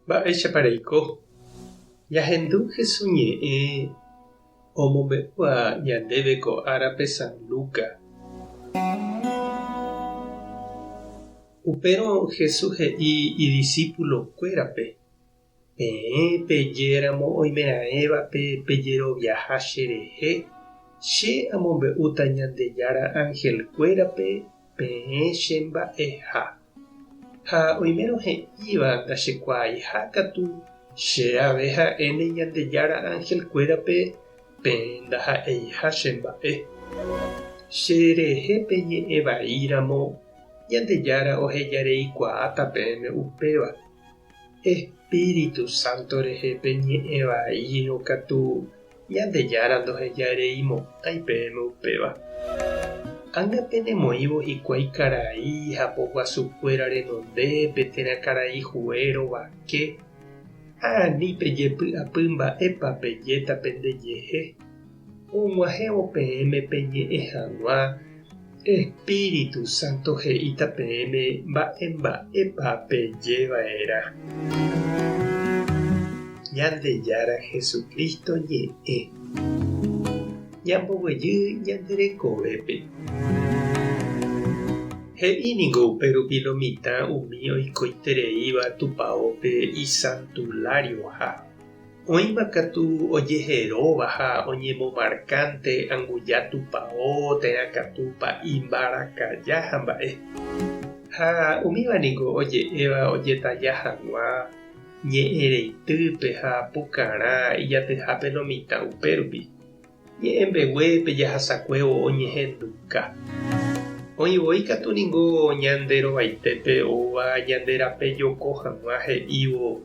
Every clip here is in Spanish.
Mba'éichapareiko jahendu hesoñe'ẽ omombe'ua ñandéve ko árape San Lucas. Upérõ Jesús he'i idiscípulokuérape: peẽ pejéramo oimeraẽvape pejeroviaha cherehe. Che amombe'úta Ñandejára ángelkuérape peẽ che mba'eha. Ha oimérõ he'íva ndachekuaaiha katu che ave ha'éne Ñandejára ángelkuérape peẽ ndaha'éiha che mba'e. Cherehépe ñe'ẽvaíramo Ñandejára ohejareikuaáta peẽme upéva. Espíritu Santo rehépe ñe'ẽvaíro katu Ñandejára ndohejareimotãi peẽme upéva. Ágapenemoĩvo hikuái karai ha poguasukuéra renondépe térã karai huéro vake. Ani pejepy'apy mba'épa pejéta pendejehe. Og̃uahẽvo peẽme peñe'ẽ hag̃ua. Espíritu Santo he'íta peẽme mba'emba'épa pejéva'erã. Ñandejára Jesukristo ñe'ẽ. Ñamboguejy ñanderekovépe. He'íniko upérupi lo mitã umi oikoitereíva tupãópe isantularioha. Oĩva katu ojeheróva ha oñemomarkante anguja tupãó térã katúpa imbarakaja ha mba'e. Ha umívaniko oje'éva ojetaja hag̃ua ñe'ẽreitýpe ha pukarã ijatyhápe lo mitã upérupi. Ñe'ẽmbeguépe jahasakuévo oñehenduka. Oĩvoi katu niko ñanderovaitépe óva ñanderape joko hag̃ua he'ívo.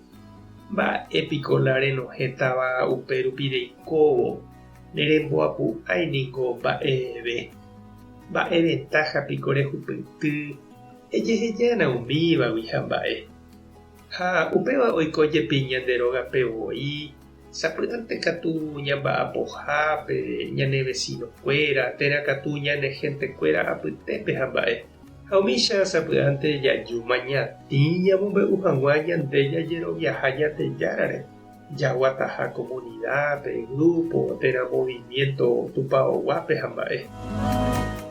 Mba'épiko la renohétava upérupi reikóvo. Neremboapu'ãiniko mba'eve. Mba'eventájapiko rehupyty. Ejehejána umívagui ha mba'e. Ha upéva oikójepi ñande rógapevoi sapy'ánte katu ñamba'apohápe ñane vecinokuéra térã katu ñane gentekuéra apytépe ha mba'e. Ha umícha sapy'ánte jajúma ñatĩ ñamombe'u hag̃ua ñande jajeroviaha Ñandejárare. Jaguataha comunidadpe, grupo térã movimiento tupãóguape ha mba'e.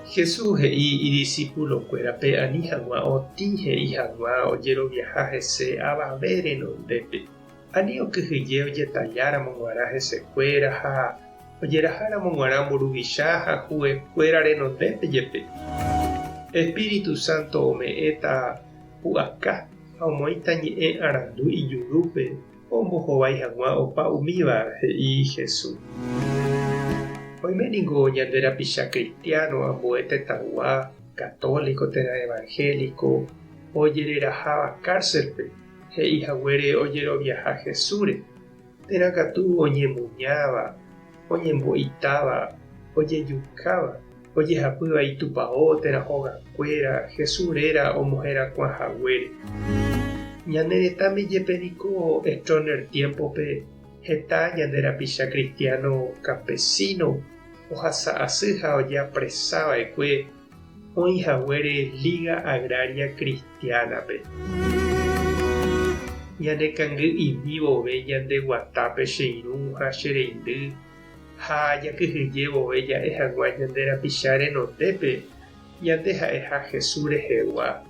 Jesús he'i idiscípulokuérape ani hag̃ua otĩ he'i hag̃ua ojeroviaha hese avave renondépe. Ani okyhyje ojetajáramo g̃uarã hesekuéra ha ojeraháramo g̃uarã mburuvicha ha hu'ekuéra renondépe jepe. Espíritu Santo ome'ẽta pu'aka ha omoĩta ñe'ẽ arandu ijurúpe ombohovái hag̃ua opa umíva he'i Jesús. Oiméniko ñande rapicha cristiano ambue tetãgua católico térã evangélico ojereraháva cárcelpe he'ihaguére ojeroviaha Jesúsre. Térã katu oñemuñáva, oñembo'itáva, ojejukáva, ojehapýva itupãó térã hogakuéra Jesúsrera omoherakuãhaguére. Ñane retãme jepe niko Estroner tiempope heta ñande rapicha cristiano campesino ohasa asy ha ojeapresava'ekue oĩhaguére Liga Agraria Cristianape. Ñane kangy imi vove ñande guatápe che irũ ha che reindy ha jakyhyje vove ja'e hag̃ua ñande rapicha renondépe ñande ha'eha Jesús rehegua.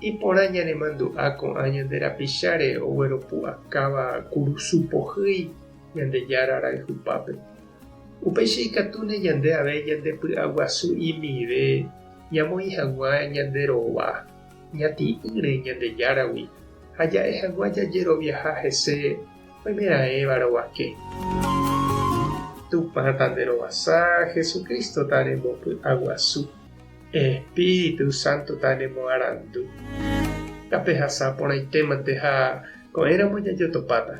Iporã ñanemandu'a ko'ã ñande rapicháre ogueropu'akáva kurusu pohýi Ñandejára rayhupápe. Upéicha ikatúne ñande ave ñandepy'aguasu imive ñamoĩ hag̃ua ñande rova ñati'ỹre Ñandejáragui ha ja'e hag̃ua jajeroviaha hese oimeraẽva rovake. Tupã tanderovasa Jesukristo tanemopy'aguasu. Espíritu Santo tanemoarandu. Tapehasa porãitémante ha ko'ẽramo jajotopáta.